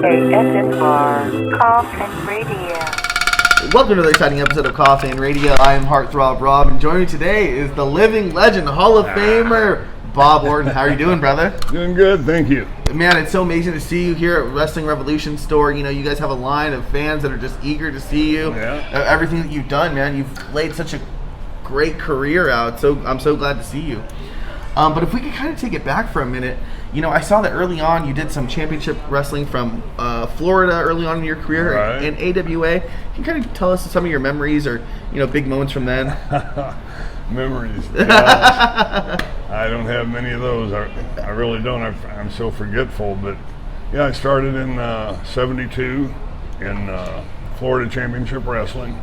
KSFR Coffin Radio. Welcome to another exciting episode of Coffin Radio. I am Heartthrob Rob, and joining me today is the living legend, Hall of Famer, Bob Orton. How are you doing, brother? Doing good, thank you. Man, it's so amazing to see you here at Wrestling Revolution store. You know, you guys have a line of fans that are just eager to see you. Yeah. Everything that you've done, man, you've laid such a great career out. So I'm so glad to see you. But if we could kind of take it back for a minute, you know, I saw that early on you did some championship wrestling from Florida early on in your career in AWA. Can you kind of tell us some of your memories or, you know, big moments from then? Memories. Gosh, I don't have many of those. I really don't. I'm so forgetful. But yeah, I started in '72 in Florida Championship Wrestling,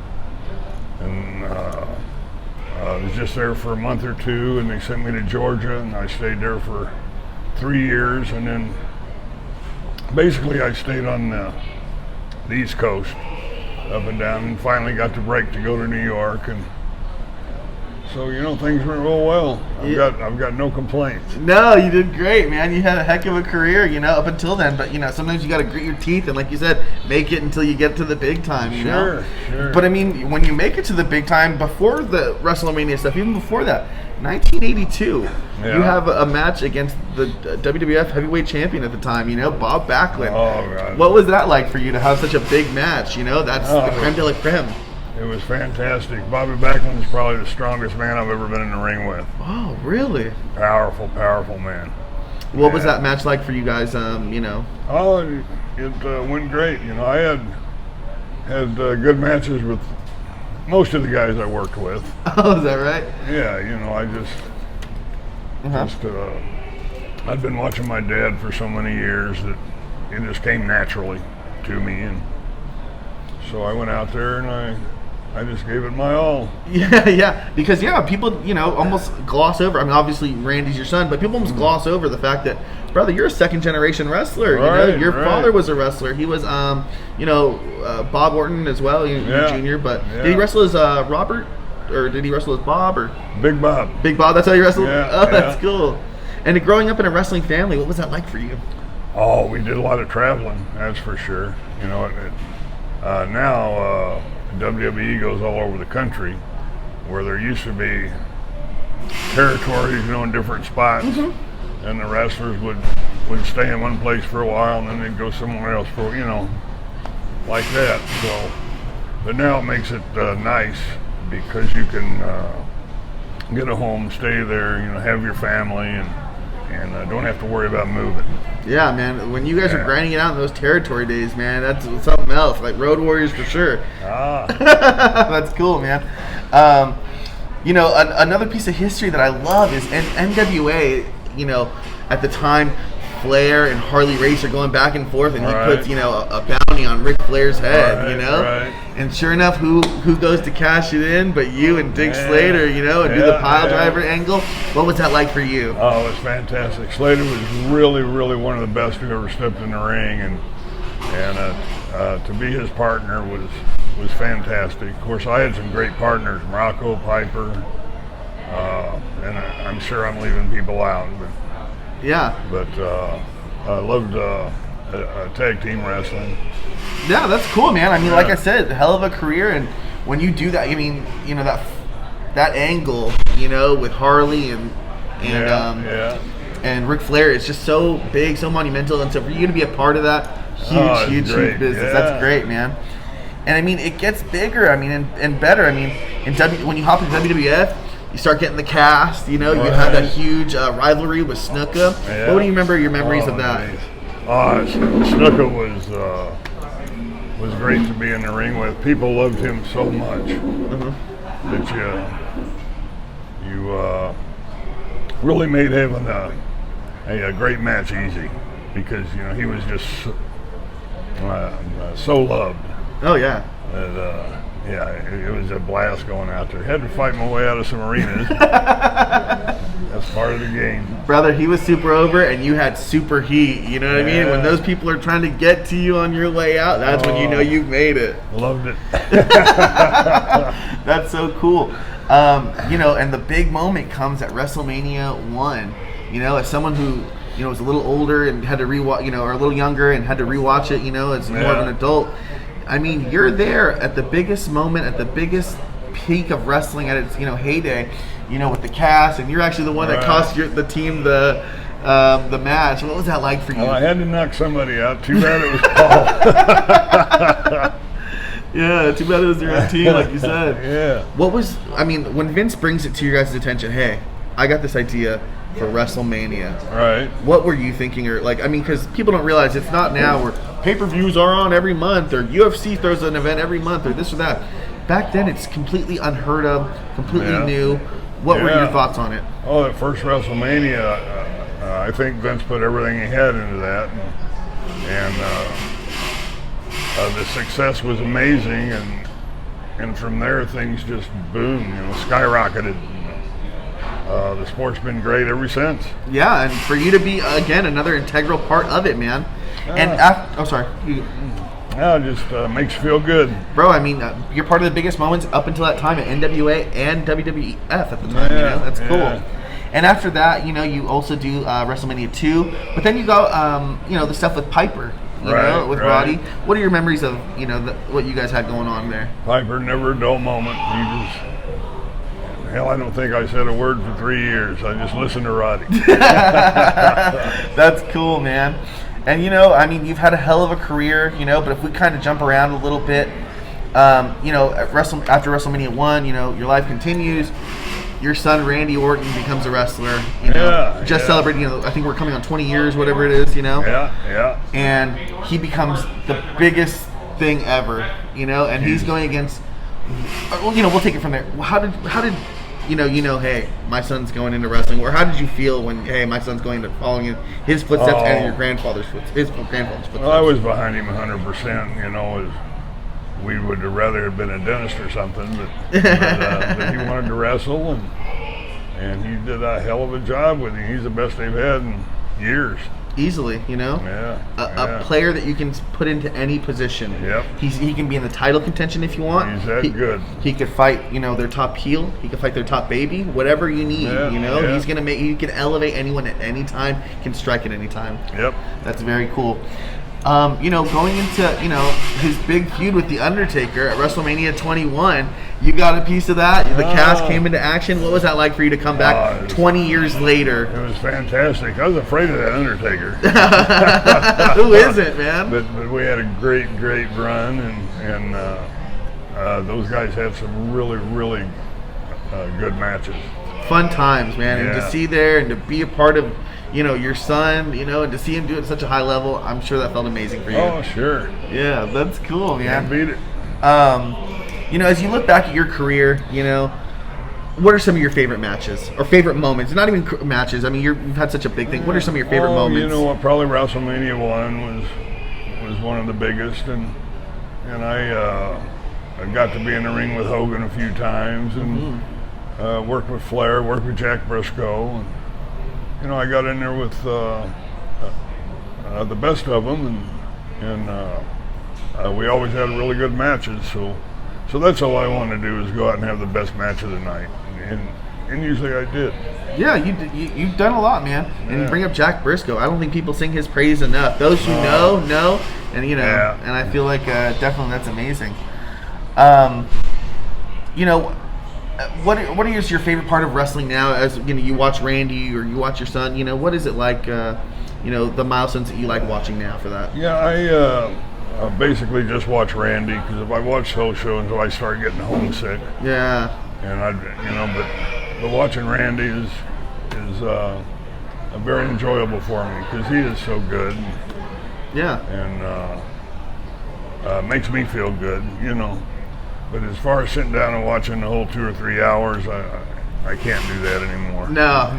and I was just there for a month or two, and they sent me to Georgia, and I stayed there for 3 years, and then basically I stayed on the East Coast, up and down, and finally got the break to go to New York, and so, you know, things went real well. I've got no complaints. No, you did great, man. You had a heck of a career, you know, up until then. But, you know, sometimes you got to grit your teeth and, like you said, make it until you get to the big time, you know? Sure. But, I mean, when you make it to the big time, before the Wrestlemania stuff, even before that, 1982, you have a match against the WWF Heavyweight Champion at the time, you know, Bob Backlund. Oh, God. What was that like for you to have such a big match, you know? That's the creme de la creme. It was fantastic. Bobby Backlund is probably the strongest man I've ever been in the ring with. Oh, really? Powerful man. What was that match like for you guys, you know? Oh, it went great. You know, I had good matches with most of the guys I worked with. Oh, is that right? Yeah, you know, I'd been watching my dad for so many years that it just came naturally to me, and so I went out there and I just gave it my all. Yeah, because people, you know, almost gloss over. I mean, obviously Randy's your son, but people almost gloss over the fact that, brother, you're a second generation wrestler. Right, you know, your father was a wrestler. He was, you know, Bob Orton as well, Jr. But did he wrestle as Robert, or did he wrestle as Bob, or Big Bob? Big Bob. That's how you wrestled. Yeah, oh, that's cool. And growing up in a wrestling family, what was that like for you? Oh, we did a lot of traveling. That's for sure. You know, now WWE goes all over the country, where there used to be territories, you know, in different spots, and the wrestlers would stay in one place for a while, and then they'd go somewhere else for, you know, like that. So, but now it makes it nice because you can get a home, stay there, you know, have your family, and don't have to worry about moving. Yeah, man. When you guys are grinding it out in those territory days, man, that's something else. Like Road Warriors for sure. That's cool, man. You know, another piece of history that I love is NWA. You know, at the time, Flair and Harley Race are going back and forth, and he puts, you know, a bounty on Ric Flair's head, you know? And sure enough, who goes to cash it in but you and Dick Slater, you know, and do the pile driver angle? What was that like for you? Oh, it was fantastic. Slater was really, really one of the best who ever stepped in the ring, and to be his partner was fantastic. Of course, I had some great partners, Roddy Piper, and I'm sure I'm leaving people out, but I loved tag team wrestling. Yeah, that's cool, man. I mean, like I said, hell of a career, and when you do that, I mean, you know, that angle, you know, with Harley and Ric Flair is just so big, so monumental, and so for you to be a part of that huge business, that's great, man. And I mean, it gets bigger, I mean, and better. I mean, when you hop into WWF, you start getting the cast, you know, you had that huge rivalry with Snuka. What do you remember your memories of that? Snuka was great to be in the ring with. People loved him so much that you really made having a great match easy, because, you know, he was just so loved. Oh, yeah. It was a blast going out there. Had to fight my way out of some arenas. That's part of the game. Brother, he was super over and you had super heat. You know what I mean? When those people are trying to get to you on your way out, that's when you know you've made it. Loved it. That's so cool. You know, and the big moment comes at WrestleMania 1. You know, as someone who was a little older and had to rewatch, or a little younger and had to rewatch it, as more of an adult. I mean, you're there at the biggest moment, at the biggest peak of wrestling at its, heyday, with the cast, and you're actually the one that cost the team the match. What was that like for you? Well, I had to knock somebody out. Too bad it was Paul. Yeah, too bad it was your own team, like you said. Yeah. When Vince brings it to your guys' attention, hey, I got this idea for WrestleMania. Right. What were you thinking? Or because people don't realize it's not now where pay-per-views are on every month, or UFC throws an event every month, or this or that. Back then, it's completely unheard of, completely new. What were your thoughts on it? Oh, the first WrestleMania, I think Vince put everything he had into that, and the success was amazing, and from there things just boomed, skyrocketed. The sport's been great ever since. Yeah, and for you to be again another integral part of it, man. And sorry. Yeah, it just makes you feel good. Bro, you're part of the biggest moments up until that time at NWA and WWF at the time. That's cool. Yeah. And after that, you also do WrestleMania 2, but then you go, the stuff with Piper, with Roddy. What are your memories of, what you guys had going on there? Piper, never a dull moment. Hell, I don't think I said a word for 3 years. I just listened to Roddy. That's cool, man. And, you've had a hell of a career, but if we kind of jump around a little bit, after WrestleMania 1, your life continues. Your son, Randy Orton, becomes a wrestler, celebrating, I think we're coming on 20 years, whatever it is, Yeah. And he becomes the biggest thing ever, and he's going against, we'll take it from there. How did hey, my son's going into wrestling, or how did you feel when, hey, my son's going to following in his footsteps and your grandfather's footsteps? Well, I was behind him 100%, we would have rather have been a dentist or something, but he wanted to wrestle, and he did a hell of a job with him. He's the best they've had in years. Easily, a player that you can put into any position. Yep. He can be in the title contention if you want. He's that good. He could fight, their top heel. He could fight their top baby. Whatever you need, He's gonna he can elevate anyone at any time. Can strike at any time. Yep. That's very cool. Going into, his big feud with The Undertaker at WrestleMania 21, you got a piece of that. The cast came into action. What was that like for you to come back 20 years later? It was fantastic. I was afraid of that Undertaker. Who isn't, man? But we had a great run, and those guys had some really, really good matches. Fun times, man. And to see there and to be a part of, your son, and to see him do it at such a high level, I'm sure that felt amazing for you. Oh, sure. Yeah, that's cool, man. Can't beat it. As you look back at your career, what are some of your favorite matches or favorite moments? Not even matches. You've had such a big thing. What are some of your favorite moments? You know what? Probably WrestleMania 1 was one of the biggest, and I got to be in the ring with Hogan a few times, and worked with Flair, worked with Jack Briscoe. And, I got in there with the best of them, and we always had really good matches. So that's all I wanted to do is go out and have the best match of the night, and usually I did. Yeah, you've done a lot, man. And you bring up Jack Briscoe. I don't think people sing his praise enough. Those who know, and and I feel like definitely that's amazing. What is your favorite part of wrestling now? As you watch Randy or you watch your son. What is it like? The milestones that you like watching now for that. Yeah, I basically just watch Randy, because if I watch those shows, I start getting homesick. Yeah. And but watching Randy is very enjoyable for me, because he is so good. Yeah. And makes me feel good, But as far as sitting down and watching the whole 2 or 3 hours, I can't do that anymore. No.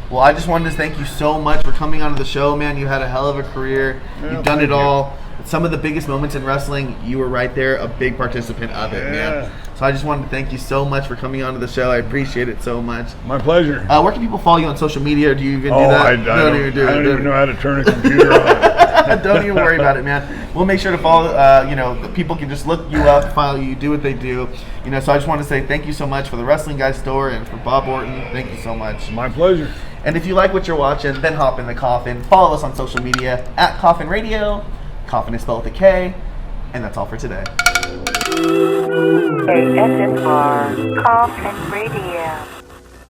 Well, I just wanted to thank you so much for coming onto the show, man. You had a hell of a career. You've done it all. Some of the biggest moments in wrestling, you were right there, a big participant of it, man. So I just wanted to thank you so much for coming onto the show. I appreciate it so much. My pleasure. Where can people follow you on social media? Or do you even do that? I don't even know how to turn a computer on. Don't even worry about it, man. We'll make sure to follow, people can just look you up, follow you, do what they do. So I just want to say thank you so much for the Wrestling Guy store and for Bob Orton. Thank you so much. My pleasure. And if you like what you're watching, then hop in the coffin. Follow us on social media at Coffin Radio. Coffin is spelled with a K. And that's all for today. ASMR Coffin Radio.